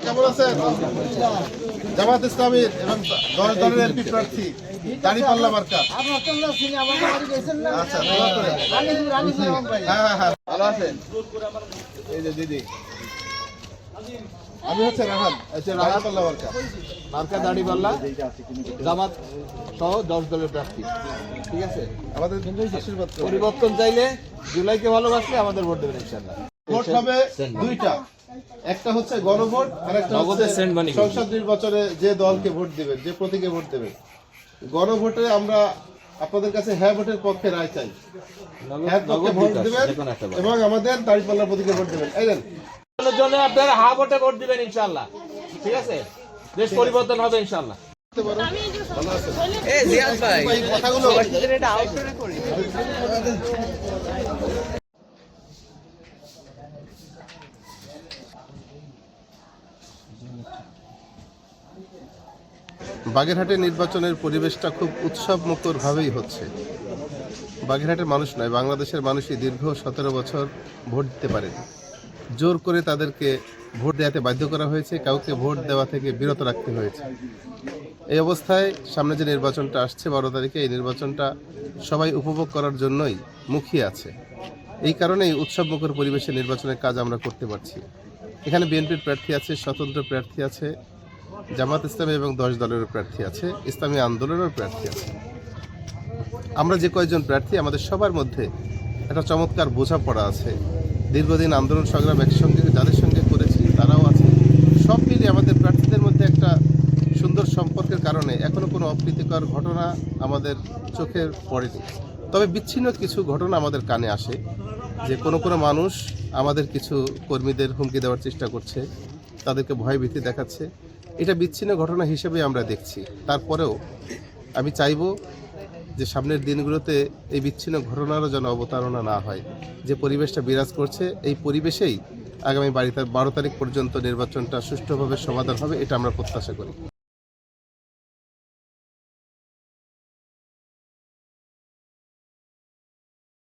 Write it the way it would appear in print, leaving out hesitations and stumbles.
কেমন আছেন? জামাত ইসলামীর এবং 10 দলের এমপি প্রার্থী দাঁড়িপাল্লা মার্কা। আচ্ছা, হ্যাঁ ভালো আছেন? এই যে দিদি, আমি হচ্ছে রাহান, দাঁড়িপাল্লা মার্কা, মার্কা দাঁড়িপাল্লা, জামাত সহ 10 দলের প্রার্থী। ঠিক আছে, আমাদের আশীর্বাদ পরিবর্তন চাইলে জুলাইকে ভালোবাসলে আমাদের ভোট দেবেন ইনশাআল্লাহ। ভোট হবে দুইটা, একটা হচ্ছে গণভোট আর একটা হচ্ছে সংসদ নির্বাচনে যে দলকে ভোট দেবেন, যে প্রতীকে ভোট দেবেন। গণভোটে আমরা আপনাদের কাছে হ্যাঁ ভোটের পক্ষে রায় চাই, হ্যাঁ পক্ষে ভোট দেবেন এবং আমাদের দাঁড়িপাল্লার প্রতীকে ভোট দেবেন। এই জন্য আপনারা হ্যাঁ ভোটে ভোট দিবেন ইনশাআল্লাহ। ঠিক আছে, দেশ পরিবর্তন হবে ইনশাআল্লাহ। বাগেরহাটের নির্বাচনের পরিবেশটা খুব উৎসবমুখর ভাবেই হচ্ছে। বাগেরহাটের মানুষ নয়, বাংলাদেশের মানুষই দীর্ঘ 17 বছর ভোট দিতে পারেনি। জোর করে তাদেরকে ভোট দেওয়াতে বাধ্য করা হয়েছে, কাউকে ভোট দেওয়া থেকে বিরত রাখতে হয়েছে। এই অবস্থায় সামনে যে নির্বাচনটা আসছে 12 তারিখে, এই নির্বাচনটা সবাই উপভোগ করার জন্যই মুখিয়ে আছে। এই কারণেই উৎসবমুখর পরিবেশে নির্বাচনের কাজ আমরা করতে পারছি। এখানে বিএনপির প্রার্থী আছে, স্বতন্ত্র প্রার্থী আছে, জামাত ইসলামী এবং 10 দলের প্রার্থী আছে, ইসলামী আন্দোলনের প্রার্থী আছে। আমরা যে কয়েকজন প্রার্থী, আমাদের সবার মধ্যে একটা চমৎকার বোঝাপড়া আছে। দীর্ঘদিন আন্দোলন সংগ্রাম একসঙ্গে যাদের সঙ্গে করেছি তারাও আছে। সব মিলিয়ে আমাদের প্রার্থীদের মধ্যে একটা সুন্দর সম্পর্কের কারণে এখনো কোনো অপ্রীতিকর ঘটনা আমাদের চোখে পড়েনি। তবে বিচ্ছিন্ন কিছু ঘটনা আমাদের কানে আসে, যে কোনো মানুষ আমাদের কিছু কর্মীদের হুমকি দেওয়ার চেষ্টা করছে, তাদেরকে ভয়ভীতি দেখাচ্ছে। এটা বিচ্ছিন্ন ঘটনা হিসেবে আমরা দেখছি। তারপরেও আমি চাইব যে সামনের দিনগুলোতে এই বিচ্ছিন্ন ঘটনারও যেন অবতারণা না হয়। যে পরিবেশটা বিরাজ করছে, এই পরিবেশেই আগামী 12 তারিখ পর্যন্ত নির্বাচনটা সুষ্ঠুভাবে সমাধান হবে, এটা আমরা প্রত্যাশা করি।